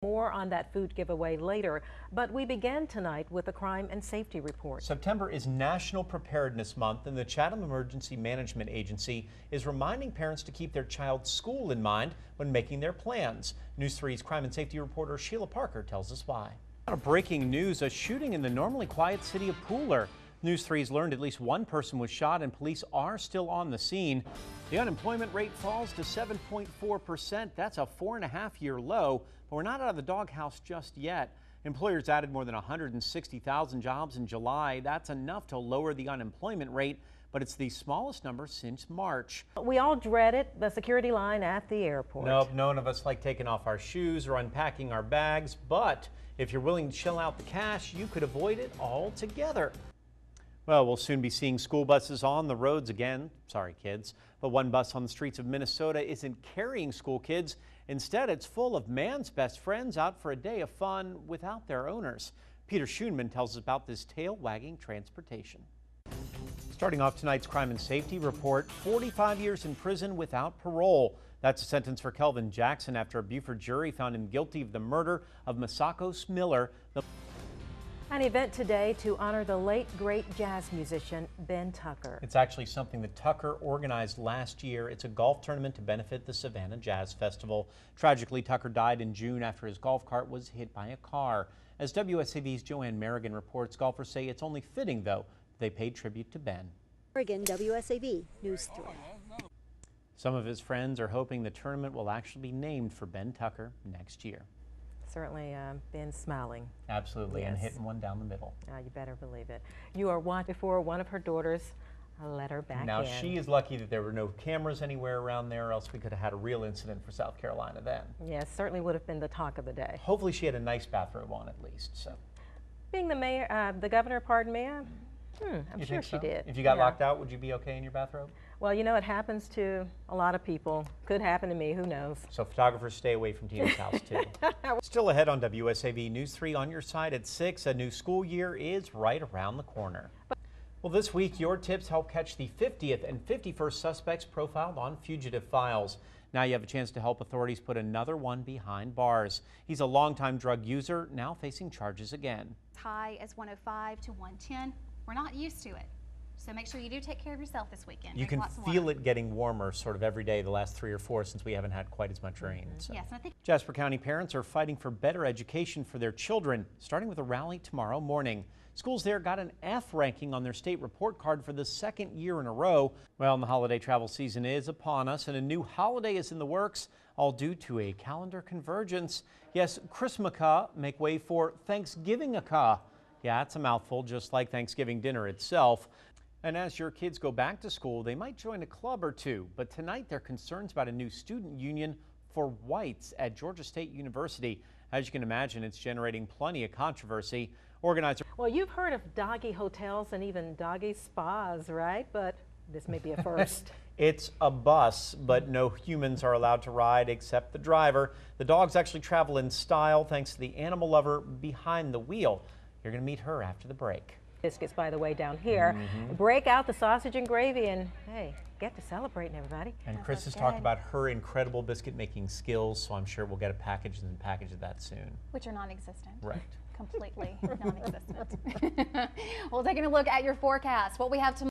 More on that food giveaway later, but we began tonight with a crime and safety report. September is National Preparedness Month, and the Chatham Emergency Management Agency is reminding parents to keep their child's school in mind when making their plans. News 3's crime and safety reporter Sheila Parker tells us why. Breaking news, a shooting in the normally quiet city of Pooler. News 3's learned at least one person was shot and police are still on the scene. The unemployment rate falls to 7.4%. That's a 4.5-year low, but we're not out of the doghouse just yet. Employers added more than 160,000 jobs in July. That's enough to lower the unemployment rate, but it's the smallest number since March. We all dread it, the security line at the airport. Nope, none of us like taking off our shoes or unpacking our bags, but if you're willing to shell out the cash, you could avoid it altogether. Well, we'll soon be seeing school buses on the roads again. Sorry, kids. But one bus on the streets of Minnesota isn't carrying school kids. Instead, it's full of man's best friends out for a day of fun without their owners. Peter Schoenman tells us about this tail-wagging transportation. Starting off tonight's crime and safety report, 45 years in prison without parole. That's a sentence for Kelvin Jackson after a Buford jury found him guilty of the murder of Masakos Miller. An event today to honor the late, great jazz musician Ben Tucker. It's actually something that Tucker organized last year. It's a golf tournament to benefit the Savannah Jazz Festival. Tragically, Tucker died in June after his golf cart was hit by a car. As WSAV's Joanne Merrigan reports, golfers say it's only fitting, though, they paid tribute to Ben. Merrigan, WSAV News 3. Some of his friends are hoping the tournament will actually be named for Ben Tucker next year. Certainly been smiling. Absolutely, yes. And hitting one down the middle. You better believe it. You are watching before one of her daughters let her back now, in. she is lucky that there were no cameras anywhere around there, or else we could have had a real incident for South Carolina then. Yes, certainly would have been the talk of the day. Hopefully she had a nice bathrobe on at least. So, being the mayor, the governor, pardon me, I'm sure she did. If you got locked out, would you be okay in your bathrobe? Well, you know, it happens to a lot of people. Could happen to me, who knows? So photographers stay away from Tina's house too. Still ahead on WSAV News 3 on your side at 6. A new school year is right around the corner. Well, this week your tips help catch the 50th and 51st suspects profiled on fugitive files. Now you have a chance to help authorities put another one behind bars. He's a longtime drug user, now facing charges again. High as 105 to 110. We're not used to it. So make sure you do take care of yourself this weekend. You can feel it getting warmer sort of every day the last 3 or 4 since we haven't had quite as much rain. So. Yes, I think Jasper County parents are fighting for better education for their children, starting with a rally tomorrow morning. Schools there got an F ranking on their state report card for the 2nd year in a row. Well, the holiday travel season is upon us, and a new holiday is in the works, all due to a calendar convergence. Yes, Christmaka make way for Thanksgivingaka. Yeah, it's a mouthful, just like Thanksgiving dinner itself. And as your kids go back to school, they might join a club or two. But tonight, there are concerns about a new student union for whites at Georgia State University. As you can imagine, it's generating plenty of controversy. Organizer. Well, you've heard of doggy hotels and even doggy spas, right? But this may be a first. It's a bus, but no humans are allowed to ride except the driver. The dogs actually travel in style thanks to the animal lover behind the wheel. You're going to meet her after the break. Biscuits, by the way, down here. Break out the sausage and gravy and, hey, get to celebrating, everybody. And Chris has talked about her incredible biscuit making skills, so I'm sure we'll get a package of that soon. which are non-existent. Right. Completely non-existent. Well, taking a look at your forecast, what we have tomorrow.